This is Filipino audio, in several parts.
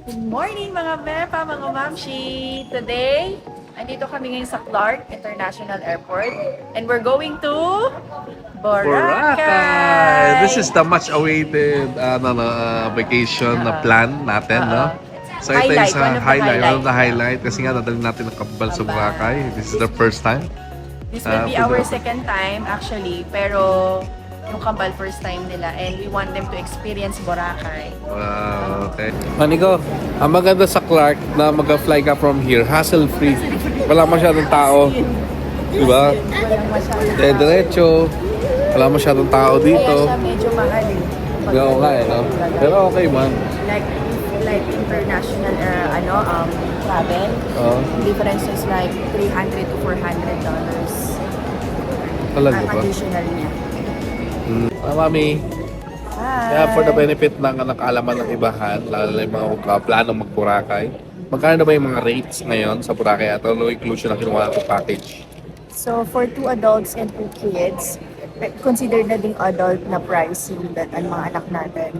Good morning mga Mepa, mga Mamshi! Today, andito kami ngayon sa Clark International Airport and we're going to Boracay! This Boracay! is the much awaited vacation na plan natin, no? So ito yung Highlight, one sa of the one of the highlight. highlight kasi nga dadalhin natin ang kambal sa Kambal. Boracay. This is the first time. This will be for our the- second time actually, pero yung Kambal first time nila and we want them to experience Boracay. Wow, okay. Maniko, ang maganda sa Clark na mag-fly ka from here, hassle-free. Wala masyadong tao. Diba? Walang masyadong Diretso. Wala masyadong tao Kaya dito. siya medyo mahal eh. Oo nga eh, no? Pero okay man. Like international travel, Oo. difference is like $300 to $400 Talaga ang ba? additional niya. Mami. Hi! Kaya for the benefit ng nakaalaman ng ibahan, lalo na yung mga planong mag-Boracay, magkano na ba yung mga rates ngayon sa Boracay at ano inclusion na kinuha ko package? So for 2 adults and 2 kids, consider na ding adult na pricing that ang mga anak natin.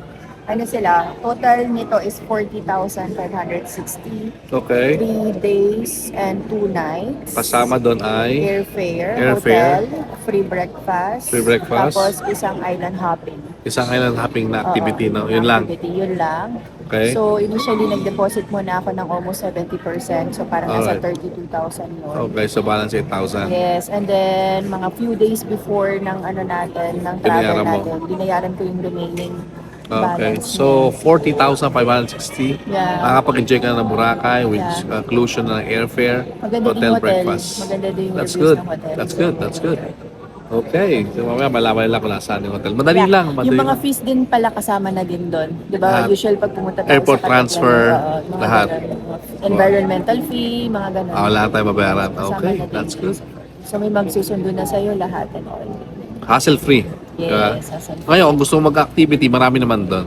Ano sila, total nito is 40,560. Okay. 3 days and 2 nights. Kasama doon ay Airfare, Airfare. hotel, free breakfast. Free breakfast. Tapos isang island hopping. isang island hopping na activity, Oo, no? Yun lang. activity, yun lang. Okay. So initially nag-deposit muna ako ng almost 70%. So parang nasa Alright. 32,000 yun. Okay, so balance 8,000. Yes, and then mga few days before ng ano natin, ng travel Binayaran mo. natin, binayaran ko yung remaining Okay, balance so niya. 40,560. Yeah. Nakakapag-enjoy ka na ng Boracay with Yeah. inclusion ng airfare, Maganda din hotel, yung hotel. breakfast. Maganda din yung That's reviews good. ng hotel. That's good. That's good. Okay. So mamaya malaman nila kung nasaan yung hotel. Madali Yeah, lang. Madali yung mga lang. fees din pala kasama na din doon. Di ba? Lahat. Usual pag pumunta tayo Airport sa transfer, mga lahat. ganun. Environmental fee, mga ganun. Wala tayo babayaran. Kasama Okay, na din that's yun. good. So may magsusundo na sa'yo lahat and all. Hassle-free. Yes, hassle-free. Ngayon, kung gusto mo mag-activity, marami naman doon.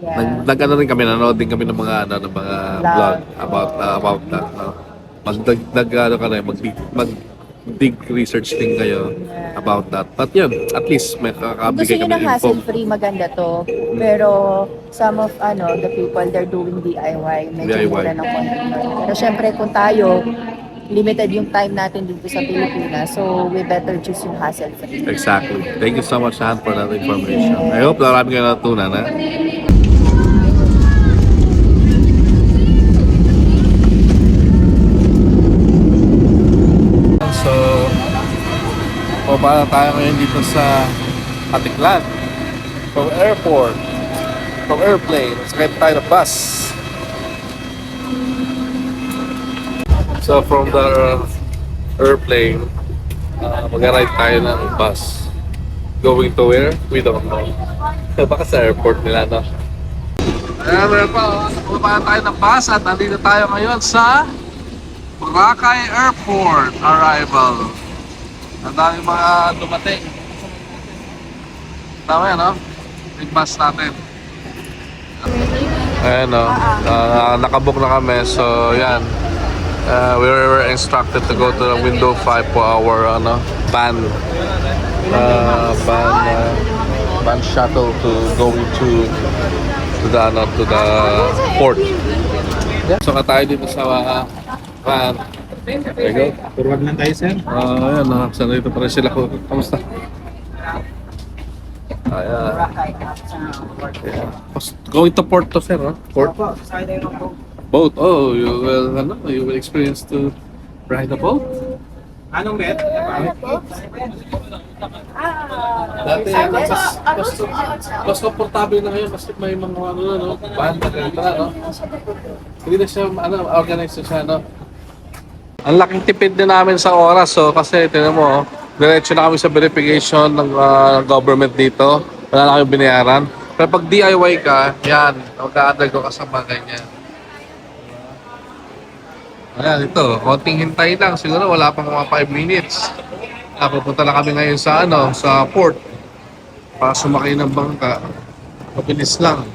Yeah. Nag-ano rin kami, nanood din kami ng mga mga vlog about that. No? Ano ka na, mag-dig research din kayo Yeah. about that. But yun, at least may Kung gusto kakabigay nyo kami ng ng info. hassle-free, maganda to. Pero some of the people, they're doing DIY. Medyo DIY. mura ng konti. Pero syempre, kung tayo, limited yung time natin dito sa Pilipinas. So, we better choose yung hassle-free. Exactly. Thank you so much, Han, for that information. I hope marami kayo natutunan, ha? So, baba na tayo ngayon dito sa Atiklan. From airport, from airplane, sakay tayo ng bus. So, from the airplane, mag-ride tayo ng bus. Going to where? We don't know. Baka sa airport nila, no? Ayan, meron pa. Bumaba tayo ng bus at nandito tayo ngayon sa Boracay Airport arrival. Ang daming mga dumating. Tama yan, no? Big bus natin. Ayan, no? Nakabook na kami. So, yan. We were instructed to go to the window 5 for our van shuttle to going to the port. Yeah. So tayo dito sa van. There you go. Turwag lang tayo, sir. Ayan, nakakasana dito pa rin sila. Kamusta? Ayan. Yeah. Going to port to, sir, no? Port? Boat. Oh, you will experience to ride a boat? Anong bet? Dati, mas komportable na ngayon kasi may mga van na ganito na, no? Hindi na siya, organized na siya, no? Ang laking tipid din namin sa oras, so kasi, tingnan mo, diretso na kami sa verification ng government dito. Wala na kami binayaran. Pero pag DIY ka, yan, magka-undergo ka sa mga ganyan. Ayan, ito, konting hintay lang. Siguro wala pang mga 5 minutes. Pupunta na kami ngayon sa sa port para sumakay ng bangka. Mabilis lang.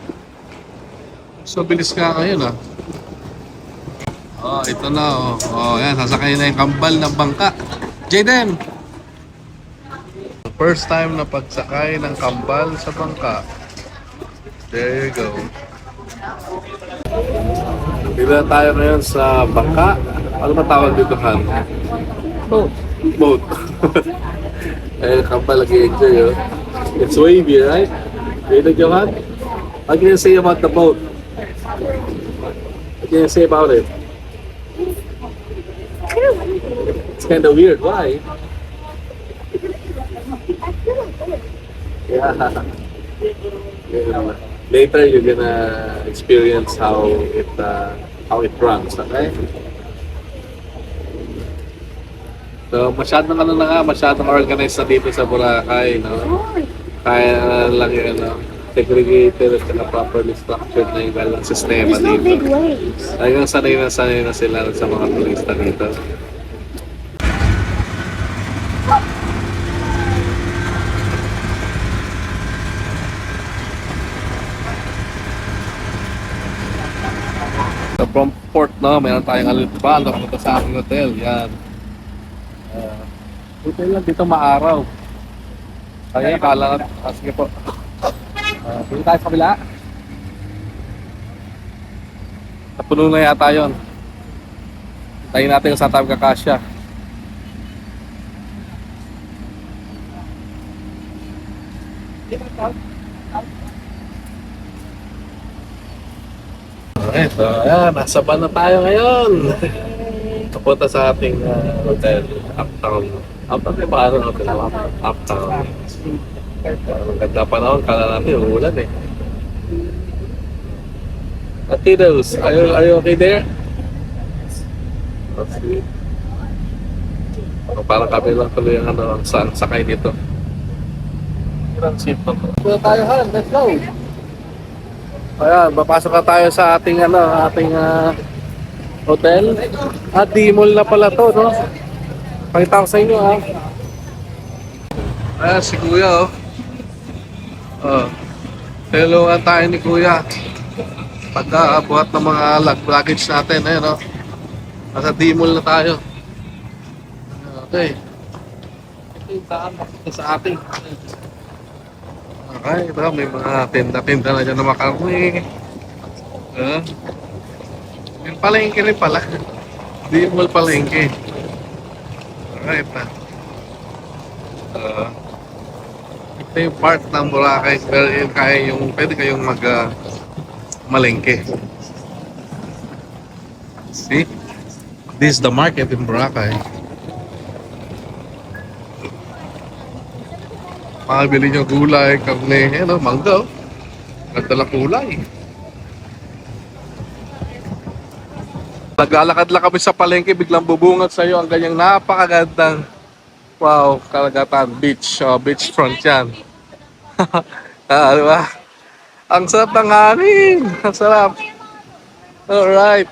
So, bilis nga ngayon, ah. Oh, ito na, oh. Oh, yan, sasakay na yung kambal ng bangka. Jaden! First time na pagsakay ng kambal sa bangka. There you go. Dito na tayo ngayon sa bangka. Ano ba tawag dito, Han? Both. Boat. Eh, kapal nag-enjoy, oh. It's wavy, right? Ready, Johan? What can you say about the boat? What can you say about it? It's kind of weird. Why? Yeah. Yeah. Later, you're gonna experience how it runs, okay? So, masyadong ano na nga, masyadong organized na dito sa Boracay, no? Kaya lang yung ano, segregated at saka properly structured na yung galang sistema There's no big dito. waves. Talagang sanay na sila sa mga turista dito. So, from port, no, mayroon tayong alutban na punta sa ating hotel. Yan. Hotel lang dito maaraw. Kaya kala na, sige po. Dito tayo sa kabila. Napuno na yata yun. Tayo natin kung saan tayo kakasya. Okay, so ayan, nasa van na tayo ngayon. Papunta sa ating hotel, Uptown. Uptown ba ano hotel? Uptown. Maganda panahon, kala natin uulan eh. Kiddos, are you okay there? Okay. Parang kami lang tuloy ang ano, ang sakay dito. Ilang seat na to. Dito tayo, Han, let's go! Ayan, papasok na tayo sa ating hotel. D-Mall na pala to, no? Pakita ko sa inyo, ha? Ayan, si Kuya, oh. Helloan tayo ni Kuya. Pagkabuhat ng mga luggage natin, ayun, oh. Nasa D-Mall na tayo. Okay. Ito yung daan sa ating. Okay, ito may mga tinda-tinda na dyan na makarni. Yung palengke rin pala. D-Mall palengke. Alright na. Ito yung part ng Boracay wherein pwede kayong malengke. See? This is the market in Boracay. Makabili nyo gulay, karne, mangga. Ganda lang kulay. Naglalakad lang kami sa palengke, biglang bubungat sa iyo ang ganyang napakagandang karagatan, beachfront yan. Diba? Ang sarap ng hangin. Ang sarap. Alright.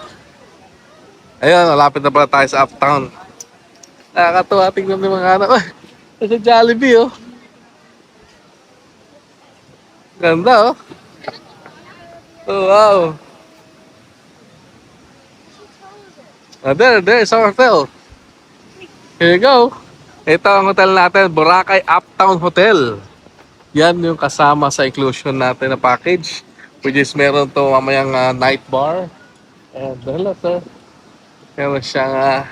Ayun, malapit na pala tayo sa Uptown. Nakakatuwa, tingnan ng mga anak. Sa Jollibee, oh. Ganda, oh. Oh, wow. There's our hotel. Here you go. Ito ang hotel natin, Boracay Uptown Hotel. Yan yung kasama sa inclusion natin na package. Which is meron to mamayang night bar. And hello, sir. Meron siyang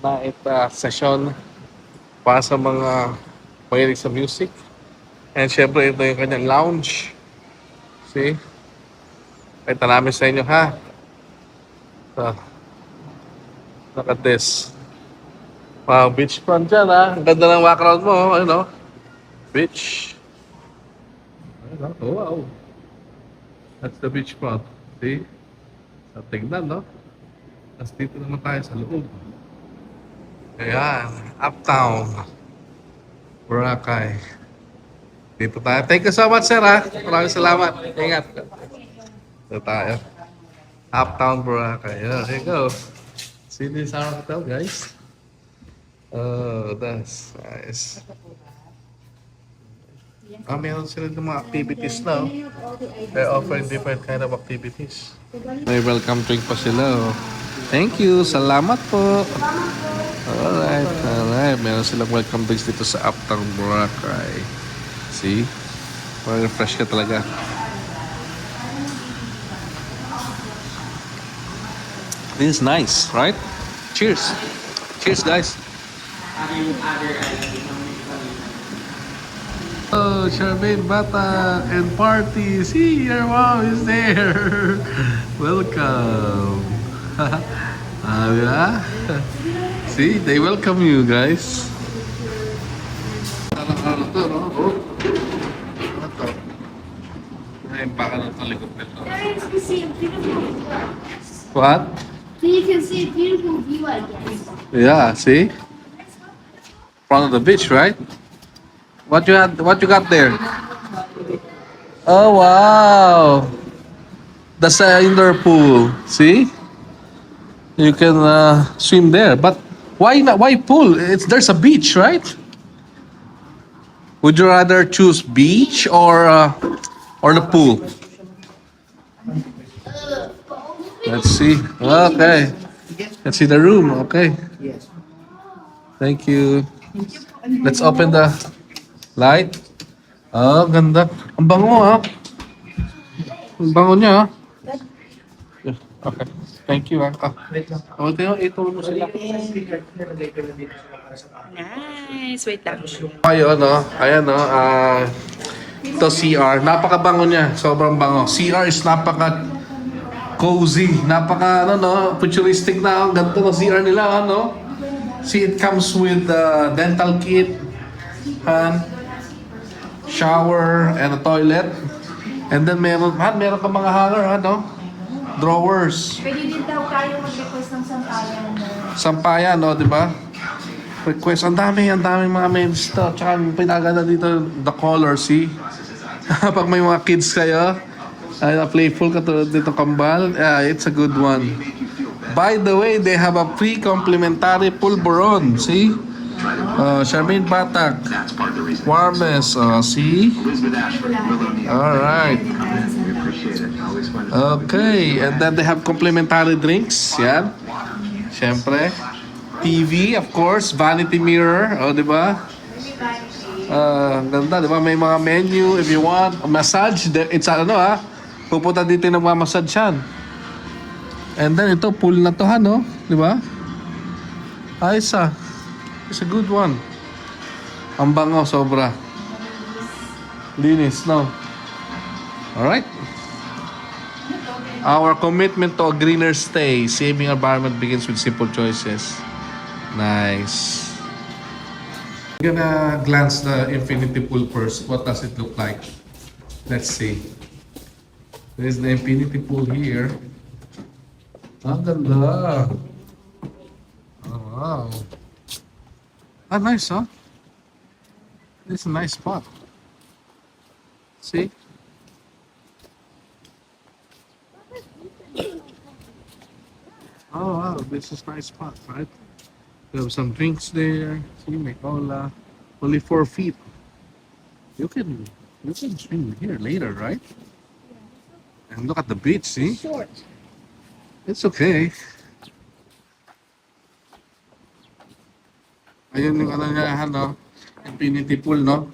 night session para sa mga mahilig sa music. And syempre, ito yung kanyang lounge. See? Pakita namin sa inyo, ha? So, look at this. Wow, beachfront dyan, ha? Ang ganda ng background mo, ano? Beach. Oh, wow. That's the beachfront. See? So, tignan, no? Tapos dito naman tayo sa loob. Ayan, Uptown. Boracay. Dito tayo. Thank you so much, sir, ha? Maraming salamat. Ingat. Dito tayo. Uptown Boracay. Yeah, there you go. See this our hotel, guys? Oh, that's nice. Meron sila ng mga activities now. They're offering different kind of activities. May welcome drink pa sila. Oh. Thank you. Salamat po. Alright. Meron silang welcome drinks dito sa Uptown Boracay. See? Parang refresh ka talaga. This is nice, right? Cheers. Cheers, guys. Oh, Charmaine Bata and party. See, your mom is there. Welcome. Yeah. See, they welcome you guys. Ano to, no? Oh. Ano to? Ay, baka na ito likod nito. There is the same beautiful. What? You can see a beautiful view, I guess. Yeah, see? Front of the beach, right? What you got there? Oh wow! That's an indoor pool. See? You can swim there. But why not? Why pool? There's a beach, right? Would you rather choose beach or the pool? Let's see. Okay. Let's see the room. Okay. Thank you. Let's open the light. Oh, ganda. Ang bango ah. Ang bango niya ah. Yeah, okay. Thank you ah. Oh, ito mo sila. Nice. Wait lang. Ayun no. Ayan no. Ito CR. Napakabango niya. Sobrang bango. CR is napaka cozy. Napaka ano no. Futuristic na. Ang ganda ng CR nila ano. See, it comes with dental kit, hand, shower, and a toilet. And then meron ka mga hanger, ano? Drawers. Pwede din daw tayo mag-request ng sampayan na Sampayan, no, di ba? Request, ang dami mga mens to. Tsaka pinaganda dito, the color, see? Pag may mga kids kayo, ay playful katulad dito kambal, it's a good one. By the way, they have a free complimentary pulburon. See? Charmaine Batak. Warmest. See? Alright. Okay. And then they have complimentary drinks. Yan. Siyempre. TV, of course. Vanity mirror. O, di ba? Ganda, di ba? May mga menu if you want. Massage. It's ano pupunta dito ng mga massage yan. And then ito, pool na to no? Di ba? Ayos It's a good one. Ang bango, sobra. Linis, no? Alright. Our commitment to a greener stay. Saving our environment begins with simple choices. Nice. We're gonna glance the infinity pool first. What does it look like? Let's see. There's the infinity pool here. Ang ganda. Oh, wow. Nice, huh? This is a nice spot. See? Oh, wow. This is a nice spot, right? You have some drinks there. See, may cola. Only 4 feet. You can swim here later, right? And look at the beach, see? short. It's okay. Ayun yung ano niya, infinity pool, no?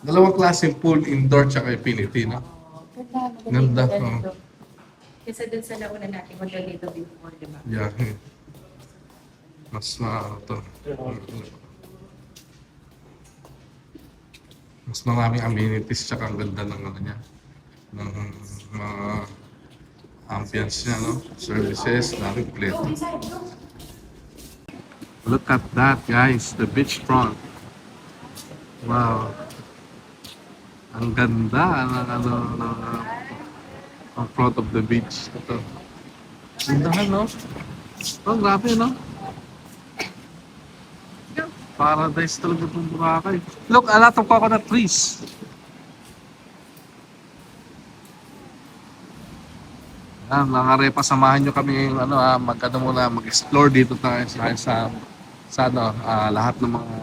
Dalawang klaseng pool, indoor tsaka infinity, no? Ganda, oh. Kasi dun sa nauna natin, dito before, di ba? Yeah. Mas to. Mas maraming amenities tsaka ang ganda ng ano niya. Ng mga ambience niya, no? Services, dami kompleto. Look at that, guys. The beach front. Wow. Ang ganda ang front of the beach. Ito. Gandahan, no? Oh, grabe, no? Paradise talaga itong Boracay. Look, a lot of coconut trees. Yan, mga repa, samahan nyo kami mag-explore dito tayo sa lahat ng mga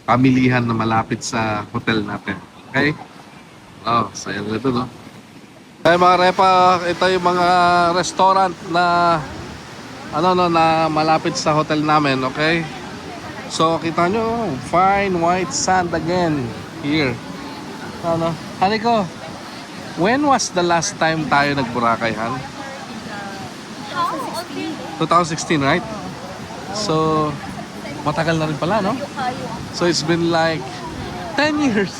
pamilihan na malapit sa hotel natin. Okay? Oh, saya nito, no? Ay, mga repa, ito yung mga restaurant na na malapit sa hotel namin, okay? So, kita nyo, fine white sand again here. Haniko, when was the last time tayo nag-Boracay, Han? How old 2016, right? So, matagal na rin pala, no? So, it's been like 10 years.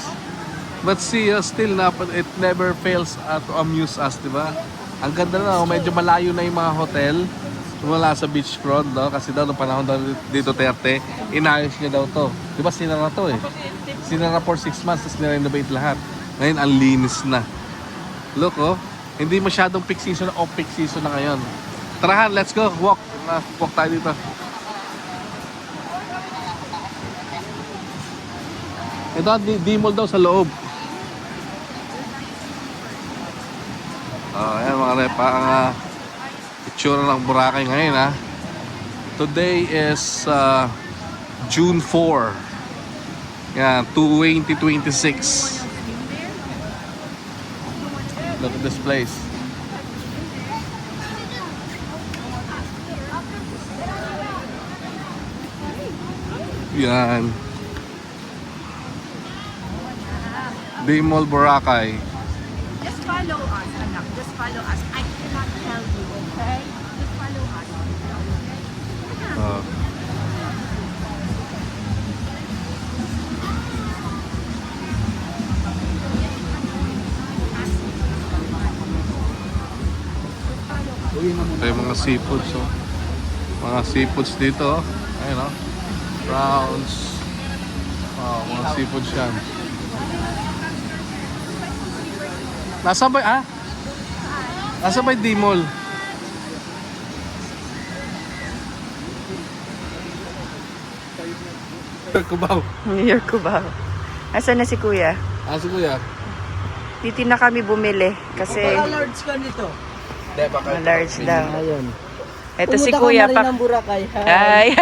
But see, still, it never fails to amuse us, di ba? Ang ganda na, medyo malayo na yung mga hotel wala sa beachfront, no? Kasi daw, noong panahon daw dito Duterte, inayos niya daw to. Di ba, sinara to eh. Sinara for 6 months, tapos nirenovate lahat. Ngayon, ang linis na. Look, oh. Hindi masyadong peak season, off-peak season na ngayon. Tarahan, let's go. Walk. Walk tayo dito. Ito, D-Mall daw sa loob. Ayan mga repa, ang itsura ng Boracay ngayon ha. Today is June 4. Yan, 2026. Look at this place. Yan. D-Mall Boracay. Just follow us, anak. Just follow us. I cannot tell you, okay? Just follow us. Uh, ito yung mga seafoods, oh. Mga seafoods dito, oh. Ayun, oh. Prawns. Wow, mga seafoods yan. Nasa ba, ah? Nasa ba yung D-Mall? Cubao. New York Cubao. Asan na si Kuya? Ah, si Kuya. Dito na kami bumili kasi large ka nito. large daw. Ayun. Ito si Pumunta Kuya ka na rin pa. ng Boracay. Ay.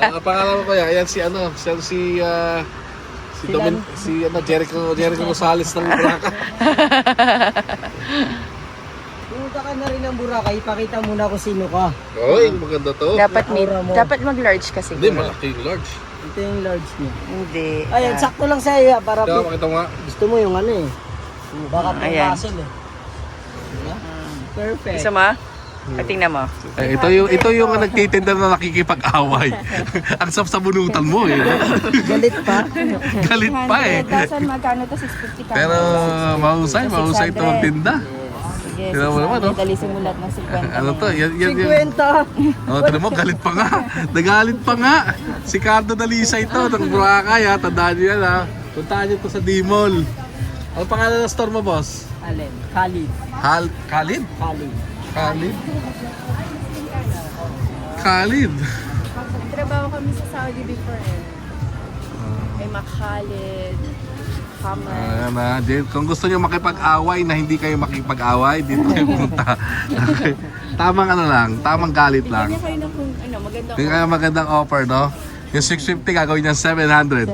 Ang pangalan ko Kuya, ayan si ano, siya si Jericho Rosales ng Boracay. Pumunta ka na rin ng Boracay, pakita muna kung sino ka. Oy, maganda to. dapat mag-large kasi. Hindi, malaki yung large. Ito yung large niya. Hindi. Ayun, sakto lang sa'yo para Kaya makita mo nga. gusto mo yung ano eh. Baka Ayan. muscle eh. Diba? Perfect. Gusto mo? Tingnan mo. Ito yung nagtitinda na nakikipag-away. Ang sapsabunutan mo eh. Galit pa. Galit pa eh. 100,000 magkano to? 650 ka. Pero mahusay ito magtinda. Sige, Tingnan mo naman, no? dali simulat ng 50. Ano to? Yan. 50. Oh, tignan mo, galit pa nga. Nagalit pa nga. Si Cardo Dalisa ito, ng Boracay ha. Tandaan nyo yan ha. Puntaan nyo to sa D-Mall. Ano pangalan ng store mo, boss? Alin? Khalid. Khalid? Khalid. Khalid? Khalid. Trabaho kami sa Saudi before eh. Ay Khalid, Hamad. Ayan na. Kung gusto nyo makipag-away na hindi kayo makipag-away, dito kayo pumunta. Okay. Tamang ano lang, tamang galit lang. Kanya kayo na kung ano, magandang Hindi kaya magandang offer, no? Yung 650 gagawin niya 700.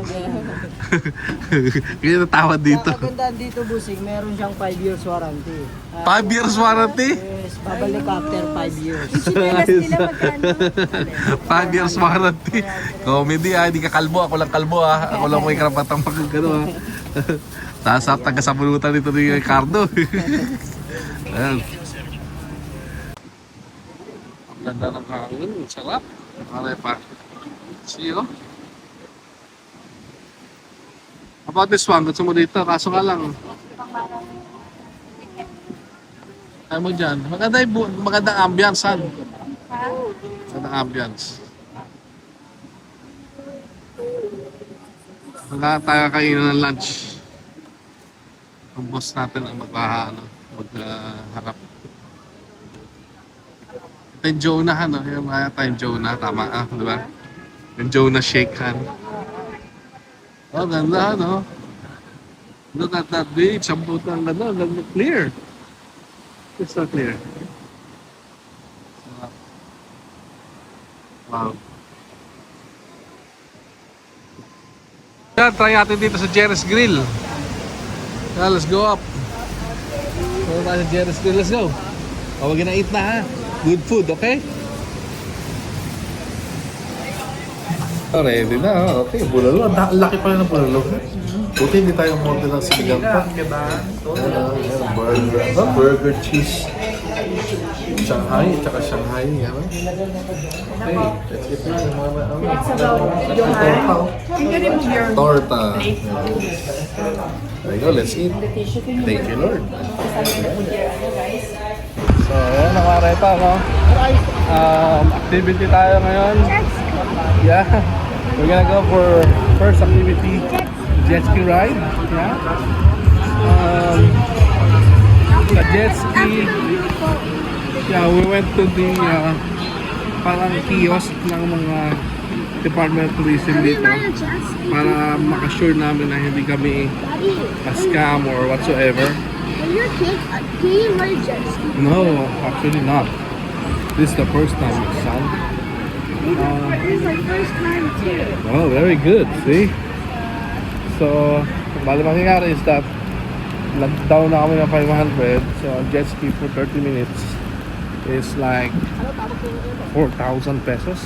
Kaya natawad dito. Ang magandaan dito, Busing, meron siyang 5 years warranty. 5 years warranty? Yes, babalik after 5 years. chinelas nila magkano. 5 years warranty. Comedy ah, hindi ka kalbo. Ako lang kalbo ah. Ako lang may karapatang magkano ah. Tasap, taga-sabunutan dito ni Ricardo. Ayan. Ang ganda ng hangin. Sarap. Maray pa. See you. About this one, gusto mo dito. Kaso nga lang. Ayaw mo dyan. Magandang ambience, han. Magandang ambience. Magkakaroon tayo kainan ng lunch. Ang boss natin ang magharap. Ito yung Jonah, ano? Yung mga tayong Jonah, tama ah, di ba? Yung Jonah shake hand. Oh, ganda, no? Look at that beach. Ang puto ang ganda. Ganda, clear. It's so clear. Wow. Yan, try natin dito sa Jerry's Grill. Yeah, let's go up. So, tayo sa Jerry's Grill. Let's go. Oh, we're gonna eat na, ha? Good food, okay? Oh, ready na. Okay, bulalo. Ang laki pala ng bulalo. Buti hindi tayo umorder ng sinigang pa. Burger. Burger cheese. Shanghai, tsaka Shanghai, ano? Okay, let's eat na. It's about Johan. You can remove your Torta. There you go, let's eat. Thank you, Lord. So, ayan, nakarepa, no? Activity tayo ngayon. Yeah. We're gonna go for first activity, jet ski ride. Yeah. The jet ski. Yeah, we went to the parang kiosk ng mga Department of Tourism dito para makasure namin na hindi kami scam or whatsoever. When you're a kid, can you ride a jet ski? No, actually not. This is the first time, son. This is my first time too. Oh, very good. See? So, bali mangyayari is that down na kami ng 500. So, jet ski for 30 minutes is like 4,000 pesos.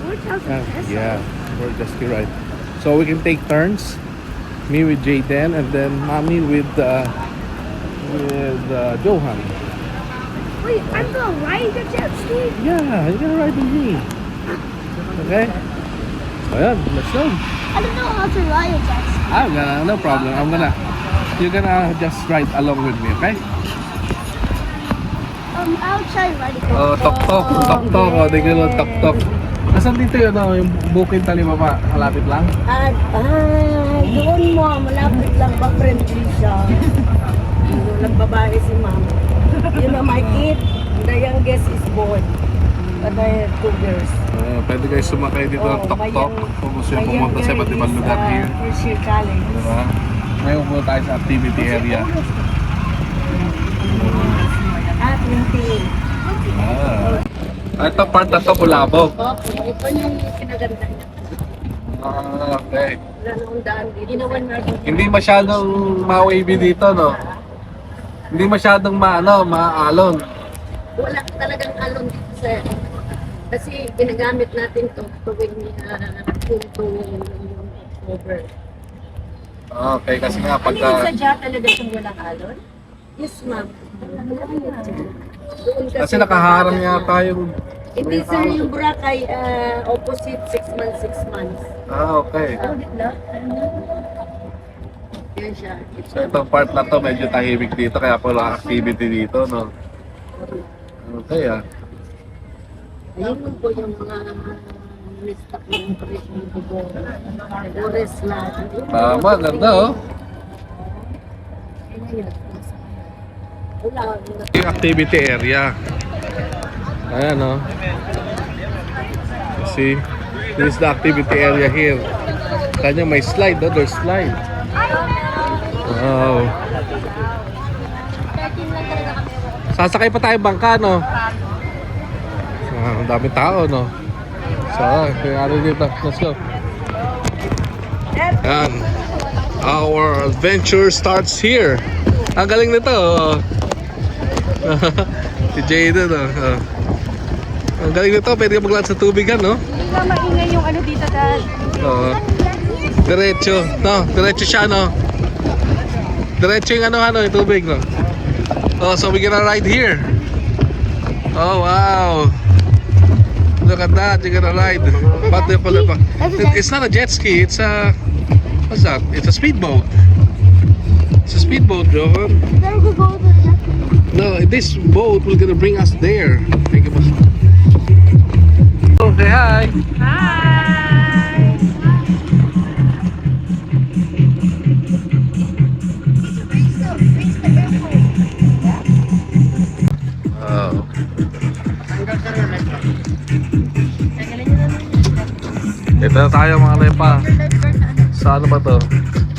4,000 pesos? Yeah, for jet ski ride. So, we can take turns. Me with Jayden and then mommy with Johan. Wait, I'm gonna ride the jet ski? Yeah, you're gonna ride with me. Okay? So, yeah, let's go. I don't know how to ride a jet ski. No problem. You're gonna just ride along with me, okay? I'll try riding. Oh, tok-tok. Tok-tok. Oh, they go tok-tok. Nasaan dito yun, yung Bukid Talibaba? Malapit lang? Doon mo, malapit lang ba friendly siya. Walang babae si mama. You know, my kid, the youngest is boy. But I have 2 girls. Pwede kayo sumakay dito ng tok-tok kung gusto yung pumunta sa iba't ibang lugar here. First year college. Diba? Ngayon po tayo sa activity area. 20. Ito part na to, Kulabog. Ito yung kinaganda niya. Okay. Wala nang daan dito. Ginawan natin. Hindi masyadong ma-wavy dito, no? Hindi masyadong maalon. Wala talagang alon dito sa... Kasi ginagamit natin to tuwing punto yung over. Okay, kasi nga Ano yung pagka... sadya talaga itong walang alon? Yes, ma'am. Doon Kasi nakaharang yata yung... Hindi sir, yung Boracay, opposite 6 months, 6 months. Okay. Yan siya. So itong part na to medyo tahimik dito kaya pala activity dito, no? Okay, Ayun po yung mga mistak ng turismo dito. Forest lahat. Tama, ganda, oh. Wala. Yung activity area. Ayan, oh. See? This is the activity area here. Kanya may slide, oh. There's slide. Wow. Sasakay pa tayo bangka, no? Ang daming tao, no? So, kaya ano dito? Let's go. Yan. Our adventure starts here. Ang galing nito, oh. Si Jayden, oh. Ang galing nito, pwede ka maglaan sa tubigan, no? Hindi nga maingay yung ano dito, Dad. Oo. Diretso. No, diretso siya, no? Diretso yung yung tubig, no? Oh, so we're gonna ride here. Oh, wow. Look at that, you're gonna ride. But it's not a jet ski, it's a... What's that? It's a speedboat. It's a speedboat, Johan. Then we go to the jet ski. No, this boat will gonna bring us there. Thank you. Oh, say hi. Hi! Oh. Ito na tayo mga lepa. Sa ano ba to?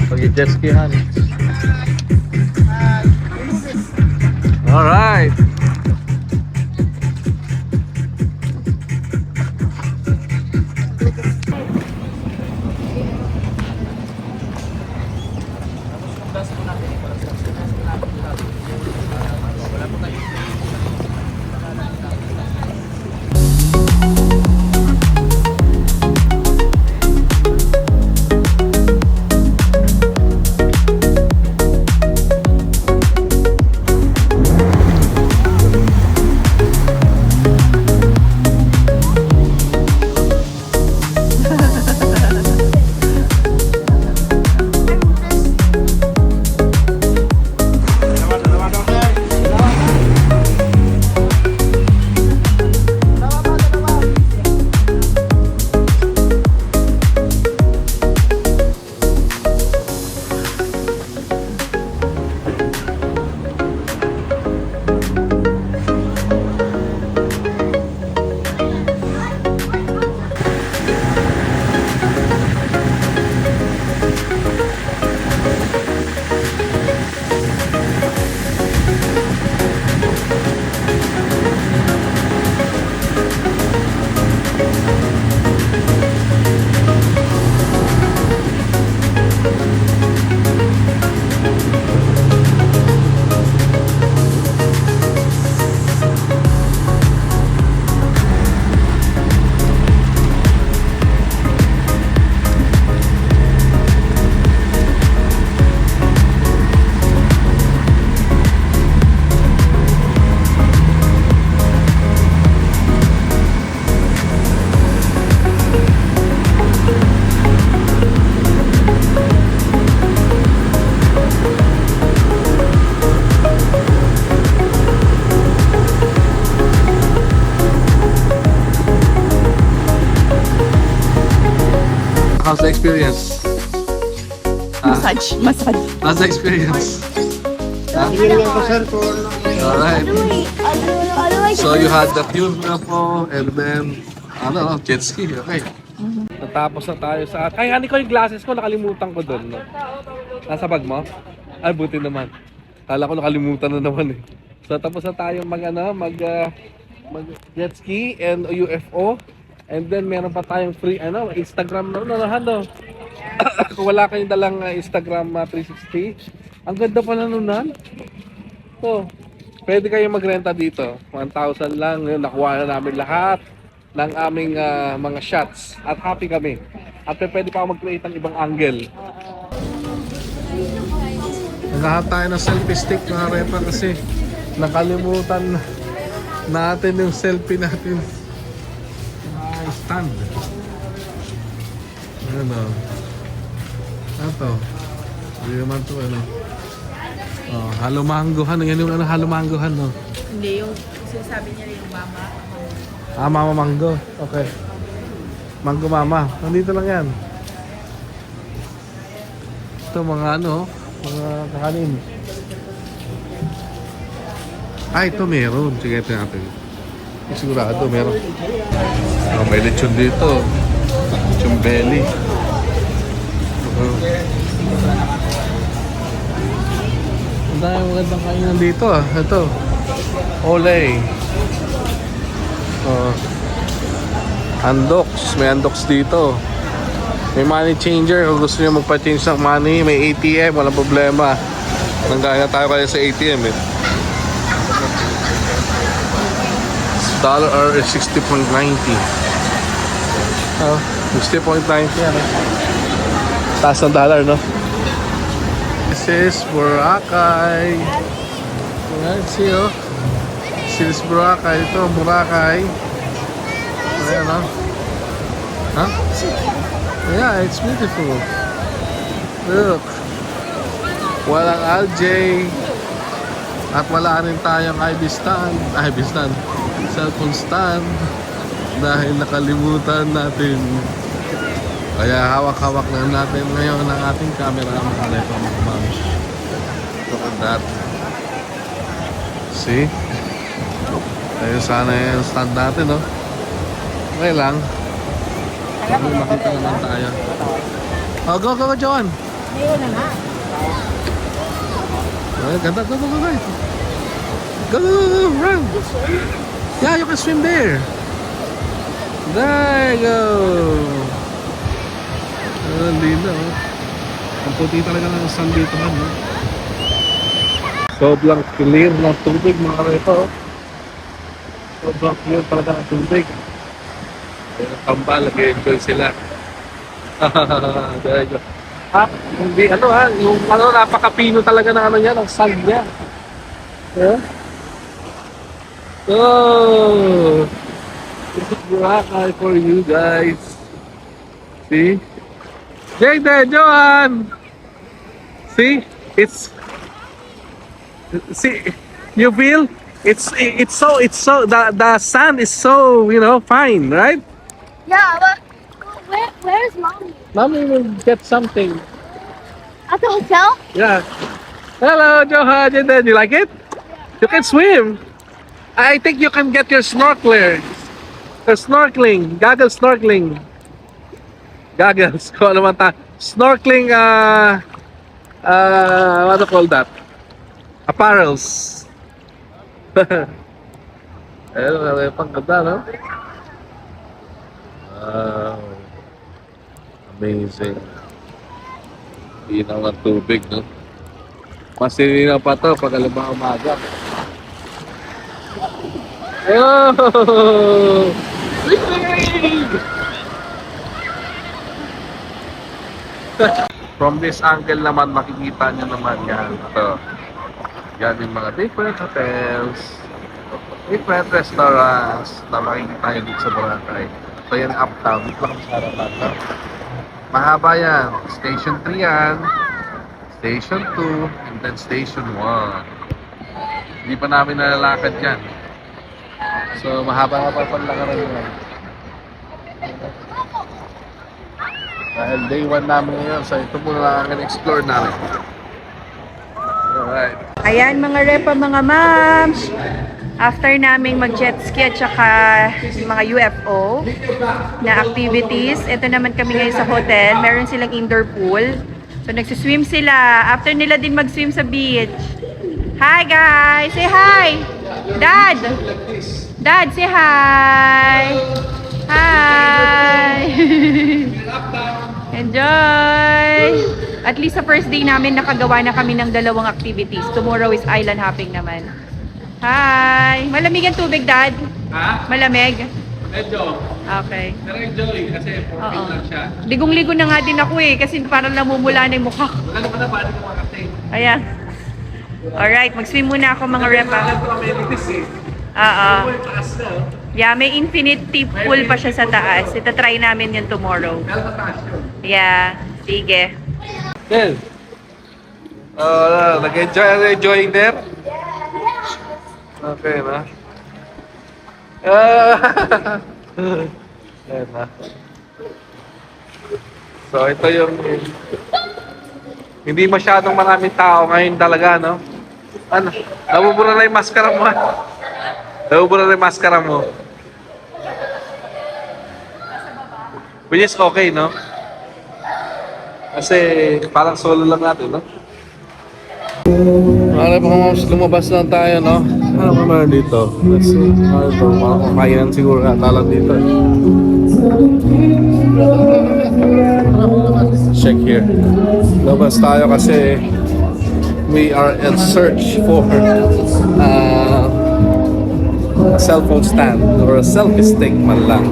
Pag-jet skihan. Alright. How's the experience? Massage. How's the experience? Alright. So you had the fuel po and then jet ski. Okay. Natapos na tayo sa... Ay, hani ko yung glasses ko. Nakalimutan ko doon. No? Nasa bag mo? Ay, buti naman. Kala ko nakalimutan na naman eh. So tapos na tayo mag jet ski and UFO. And then meron pa tayong free Instagram no. Kung wala kayong dalang Instagram 360, ang ganda pala nun. So, pwede kayong magrenta dito. 1,000 lang. Yun, nakuha na namin lahat ng aming mga shots. At happy kami. At pwede pa ako mag-create ng ibang angle. Naghahanap tayo ng selfie stick mga repa kasi nakalimutan natin yung selfie natin. Stand. Ano? Ito. Hindi naman ito Oh, halumangguhan. Yan yung halumangguhan, no? Hindi, yung sinasabi niya yung mama. Mama mango. Okay. Mango mama. Nandito lang yan. Ito mga mga kakanin. Ito meron. Sige, ito natin. Sigurado meron. May lechon dito. Lechon belly. Ang dami magandang kainan dito Ito. Olay. Undox. May undox dito. May money changer. Kung gusto nyo magpa-change ng money, may ATM. Walang problema. Nanggaya tayo kaya sa ATM Dollar or 60.90. 60.90 yan. Taas ng dollar, no? This is Boracay. Ayan, see, This is Boracay. Ito ang Boracay. Ayan, Huh? Yeah, it's beautiful. Look. Walang algae. At wala rin tayong ID stand. Cellphone stand. Dahil nakalimutan natin. Kaya hawak-hawak na natin ngayon ang ating camera. Look at that. See? Ayun sana yung stand natin, no? Okay lang. Makita naman tayo. Oh, go, John! Ngayon na nga. Ganda, go, guys! Go, run! Yeah, you can swim there. There you go. Lino. Ang puti talaga ng sun dito, no? Sobrang clear ng tubig, mga reto. Sobrang clear talaga ng tubig. Tambal, nag-enjoy sila. There you go. Hindi, yung napaka-pino talaga ng niya, ng sun niya. Yeah? Oh, this is Boracay for you guys. See? Jake there, Johan. See? See, you feel? It's so the sun is so fine, right? Yeah, but where's mommy? Mommy will get something. At the hotel? Yeah. Hello, Johan. Do you like it? You can swim. I think you can get your snorkeler. Snorkeling. Goggles snorkeling. Goggles. Kung ano man snorkeling, what do you call that? Apparels. Ayun, pang ganda, no? Wow. Amazing. Inaw ng tubig, no? Mas sininaw pa to pag alam ba umaga. Oh! From this angle naman, makikita nyo naman yan. Ito. Yan yung mga different hotels, different restaurants na makikita nyo dito sa Boracay. So yan uptown. Dito lang sa harapan. Mahaba yan. Station 3 yan. Station 2. And then Station 1. Hindi pa namin nalalakad yan. So mahaba-haba pa lang rin yan. Dahil day 1 namin ngayon, so ito muna lang ang explore namin. Alright. Ayan mga repa, mga mams. After naming mag-jet ski at saka yung mga UFO na activities, ito naman kami ngayon sa hotel. Meron silang indoor pool. So nagsiswim sila. After nila din mag-swim sa beach. Hi guys! Say hi! Dad! Dad, say hi! Hi! Enjoy! At least sa first day namin, nakagawa na kami ng 2 activities. Tomorrow is island hopping naman. Hi! Malamig ang tubig, Dad? Ha? Malamig? Medyo. Okay. Pero enjoy kasi Oo. lang siya. Ligong-ligo na nga din ako eh, kasi parang namumula na yung mukha ko. Wala naman na paano kung makatay. Ayan. Alright, mag-swim muna ako mga repa. amenities eh. Oo. Taas na. Yeah, may infinity pool pa siya sa taas. Itatry namin yun tomorrow. Pero mataas yun. Yeah, sige. Then, nag-enjoying there? Okay na. Ayan na. So, ito yung hindi masyadong maraming tao ngayon talaga, no? Ano? Nabubura na yung maskara mo. Nabubura na yung maskara mo. Which is okay, no? Kasi parang solo lang natin, no? Mga mga moms, lumabas lang tayo, no? Ano ba meron dito? Let's see. Ano ito? Mga kakayanan siguro lang dito. Check here. Lumabas tayo kasi we are in search for a cellphone stand or a selfie stick man lang.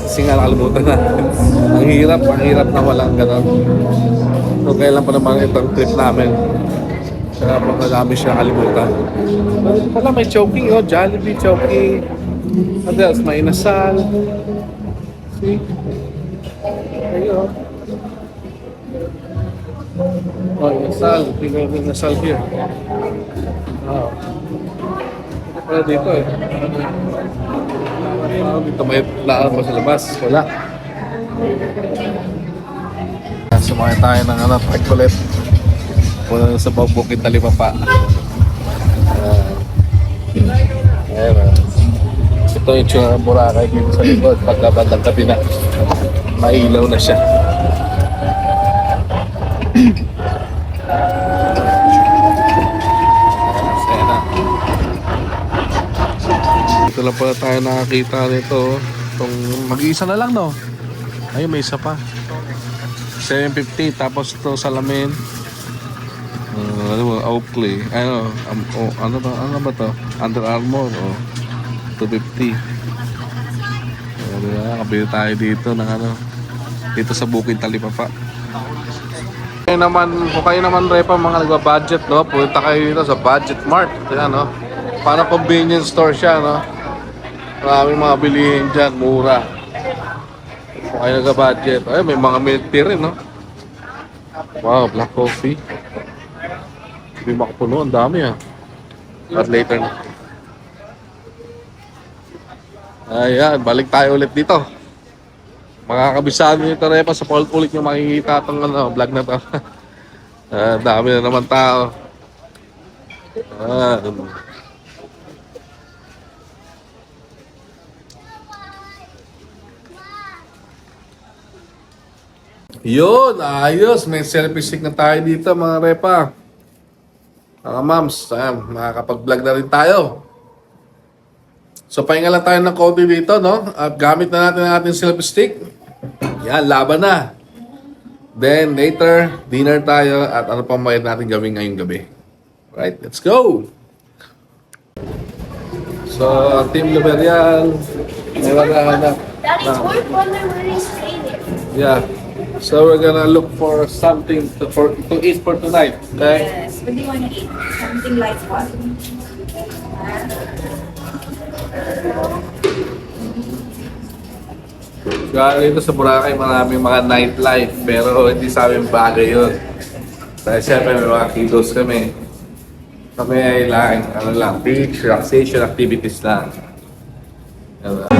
Kasi nga nakalimutan natin. Ang hirap na walang gano'n. So kailan pa naman itong trip namin. Kaya pa madami siya kalimutan. Wala, may choking, oh, Jollibee choking. What else? May inasal. See? There you go. Oh, inasal. Tingnan yung inasal here. Oh. Ito pala dito eh. Dito may laan pa sa labas. Wala. Sumakay tayo ng park ulit. Punta sa Bukid Talipapa. Ayan. Ito yung tsura ng Boracay dito sa likod. Pagkabandang gabi na, mailaw na siya. Dito lang pala tayo nakakita nito. Itong mag-iisa na lang, no? Ayun, may isa pa. 750, tapos ito salamin. Ano ba? Oakley. Ano ba to? Under Armour. 250. Kabili tayo dito ng dito sa Bukid Talipapa. Kung kayo naman repa mga nagba-budget, no? Punta kayo dito sa Budget Mart. Yan, no? Parang convenience store siya, no? Maraming mga bilihin dyan, mura. Kung kayo nagba-budget. Ay, may mga milk tea rin, no? Wow, black coffee. Hindi makapuno, ang dami But later na. Ayan, balik tayo ulit dito. Makakabisado nito repa sa paulit-ulit yung makikita itong vlog na to. Dami na naman tao. Yun, ayos. May selfie stick na tayo dito mga repa. Mga mams, makakapag-vlog na rin tayo. So pahinga lang tayo ng konti dito, no? At gamit na natin ang ating selfie stick. Yan, laban na. Then later, dinner tayo at ano pang mayroon natin gawin ngayong gabi. Right, let's go! So, Team Lumerial, may wala. Daddy, it's more fun than really staying there. Yeah. So we're gonna look for something to eat for tonight, okay? Yes, what do you want to eat? Something like what? Kaya dito sa Boracay maraming mga nightlife pero hindi sa amin bagay yun. Dahil siyempre may mga kiddos kami. Kami ay lang, beach, relaxation activities lang. Diba?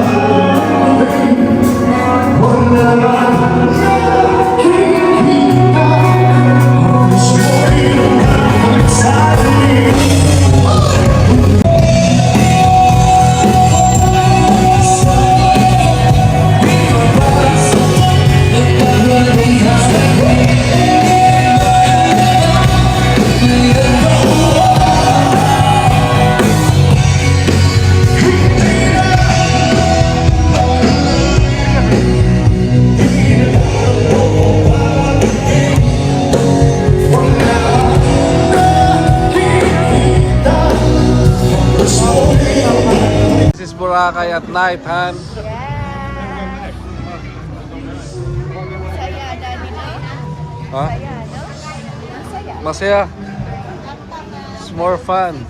Boracay at night, Han. Saya, Daddy, no? Ha? Saya, no? Saya. Masaya. It's more fun.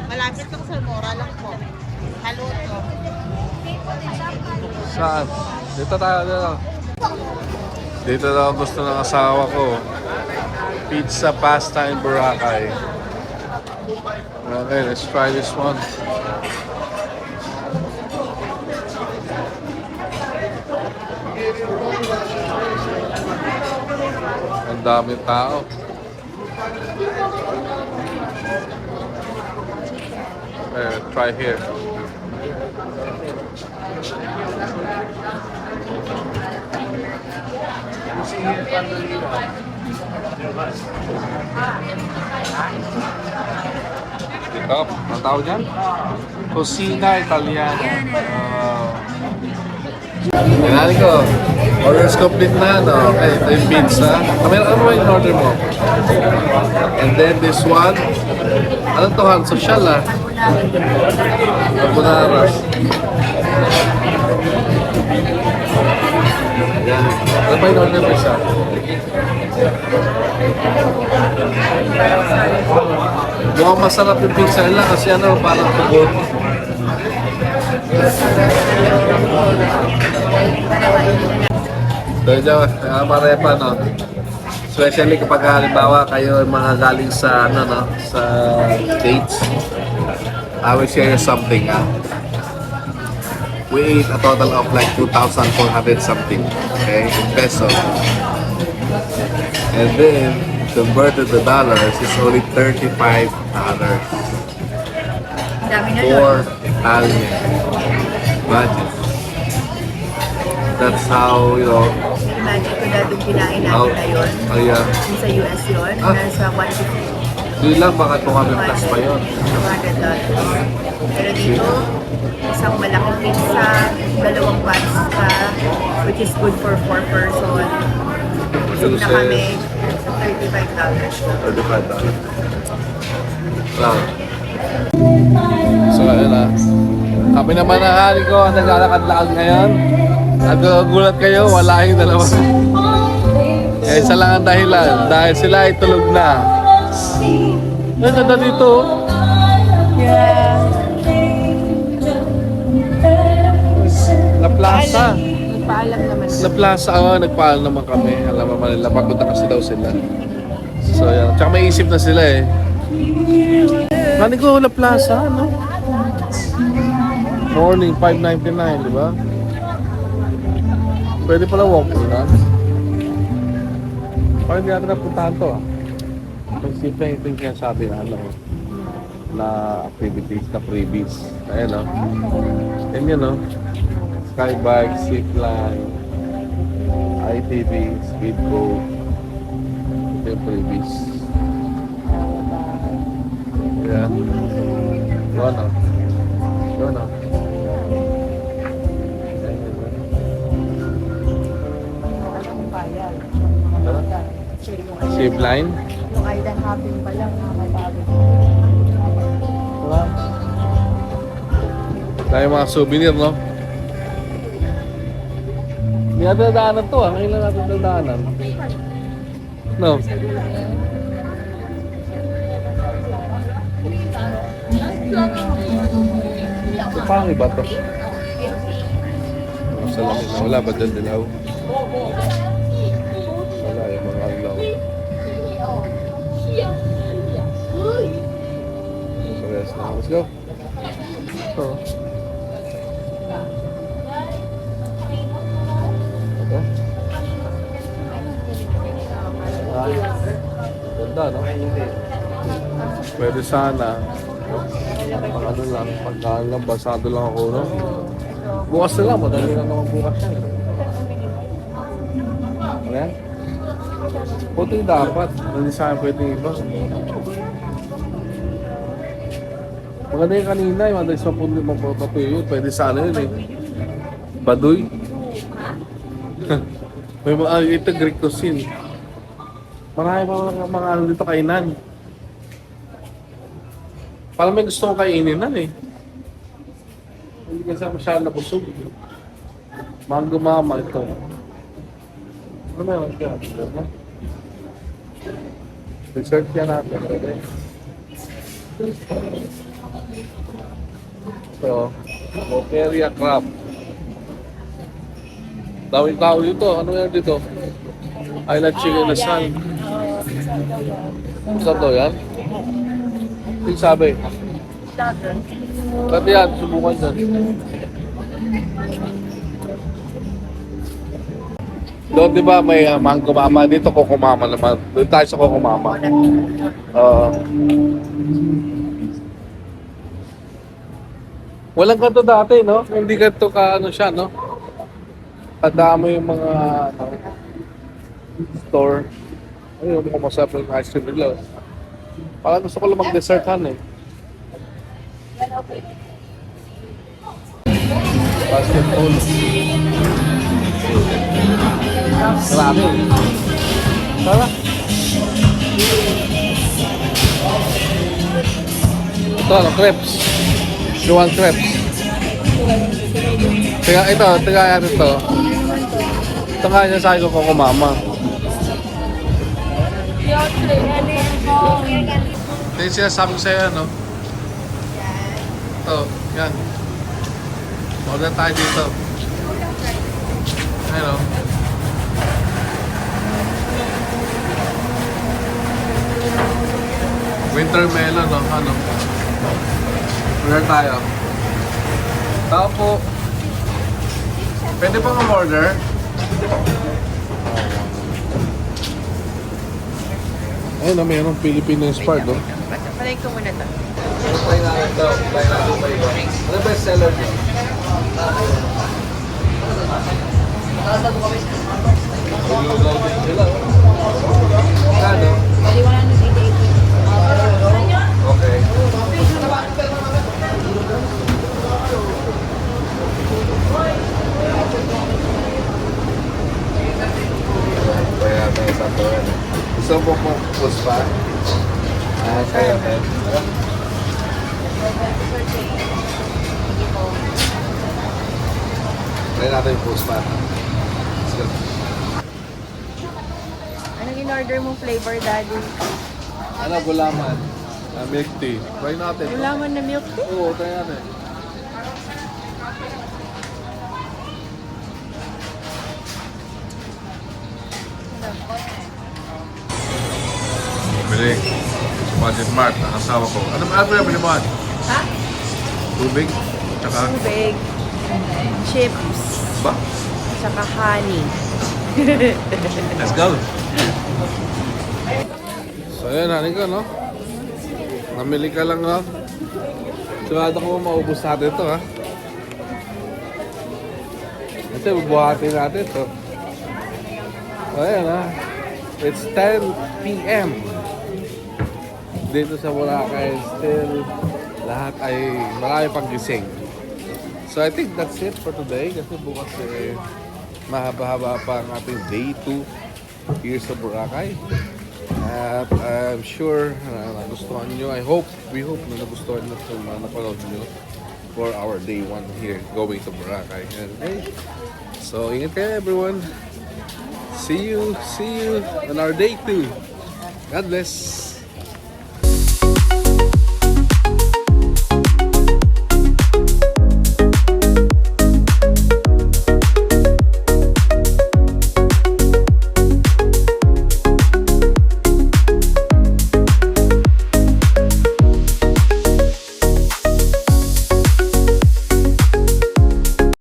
Malapit lang sa Mora lang po. Haluto. Saan? Dito tayo, dito. Dito daw gusto ng asawa ko. Pizza pasta in Boracay. Okay, let's try this one. Ang daming tao. Okay, try here. Up, ang tawag dyan? Cucina Italiana. Hinali ko. Orders complete na, no? Okay, ito yung pizza. Ano ba yung order mo? And then this one. Anong to, Han? Social, ah. Carbonara. Yan. Ano ba yung order mo isa? Mukhang masarap yung pizza nila kasi ano, parang tugod. So yun, marepa, no? Especially kapag halimbawa kayo mga galing sa, ano, no? Sa dates. I will share you something, ah. We ate a total of like 2,400 something, okay, in peso. And then, converted to dollars, it's only $35 Dami na for Italian. Imagine. That's how, you know, Imagine ko dati kinain how, natin na yun. oh yeah. Yung sa US yun, Ah. nasa 150. Yun lang, baka 200 plus pa yun. $200. Pero dito, isang malaking pizza, dalawang pasta, which is good for 4 person. Busog na kami sa $35. $35. Wow. So, ayun na. Kami naman ang hari ko, naglalakad-lakad ngayon. Nagkagulat kayo, wala yung dalawa. Eh, isa lang ang dahilan. Dahil sila ay tulog na. Ay, ganda dito. La Plaza. Nagpaalam naman. La Plaza, nagpaalam naman kami. Alam naman nila, papunta kasi daw sila. So, yan. Tsaka may isip na sila eh. Kani ko, La Plaza, no? Morning, 5.99, di ba? Pwede pala walk-in na. Parang hindi natin napuntahan to, ah. May simple yung sinasabi na, ano, na activities, na freebies. Ayan, no? Ayan yun, no? Skybike, zipline, ITV, speedboat. Ito yung freebies. Ayan. Doon, no? Doon, no? Zipline? Yung island hopping pa lang, nakakapagod. Diba? Dahil mga souvenir, no? Hindi natin nadaanan to, ah. Ngayon lang natin nadaanan. No? Ito parang iba to. Sa lamig na. Wala ba dyan dilaw? Wala yung mga ilaw. So, yes, now let's go. Ito. Ito. Ganda, no? Pwede sana. Pag ano lang, pagkaan lang, basado lang ako, no? Bukas na lang, madali lang naman bukas yan. Ano yan? Puti dapat, hindi sa akin pwede iba. Maganda yung kanina, yung madalis mapatuyo, pwede sana yun eh. Baduy. May mga, ito Greek cuisine. Marami pa mga ano dito kainan. Parang may gusto kong kainin nan eh. Hindi kasi masyadong nabusog. Mango mama ito. Ano meron ka? Research yan natin. Ito, Boteria crab. Dawing tao dito. Ano yan dito? Island chicken na sal. Saan to yan? Yung sabi. Pati yan, subukan dyan. Doon di ba may mango mama? Dito Coco Mama naman. Doon tayo sa Coco Mama. Walang ganito dati, no? Hindi ganito ka ano siya, no? Kadami yung mga store. Ayun, mukhang masarap yung ice cream nila. Parang gusto ko lang mag-dessertan eh. Basketball. Grabe. Tara. Ito, ano, crepes. Luwang crepes. Tiga yan ito. Ito nga niya sa akin ko kumama. Ito yung sinasabi ko sa'yo, ano? Ito, yan. Order tayo dito. Ayun, o. Winter melon, no? Ano? Order tayo. Tao po. Pwede pa order? Ayun na, mayroong Filipino inspired, no? Palay ko muna to. Try natin ito. Try natin pa iba. Ano best seller nyo? Maglulugaw din sila, oh. Kano? Okay. Kaya may isang to yan. Gusto mo po puspa? Kaya may. Try natin yung puspa. Let's go. Anong in-order mong flavor, Daddy? Ano, gulaman? Milk tea. Try natin. Gulaman na milk tea? Oo, try natin. Bili. Budget Mart, ang asawa ko. Ano ba yung mo? Ha? Tubig? Tsaka, Tubig. Chips. ba? Tsaka honey. Let's go! So yun, hanin ko, no? Namili ka lang, no? Sigurado ko maubos natin ito, ha? Kasi bubuhatin natin ito. So ayan, ha? It's 10 p.m. Dito sa Boracay, still lahat ay marami pang gising. So I think that's it for today kasi bukas mahaba-haba pa ang ating day 2 here sa Boracay. At I'm sure nagustuhan nyo. We hope na nagustuhan nyo kung napanood nyo for our day 1 here going to Boracay. Okay? So ingat kayo everyone. See you on our day 2. God bless.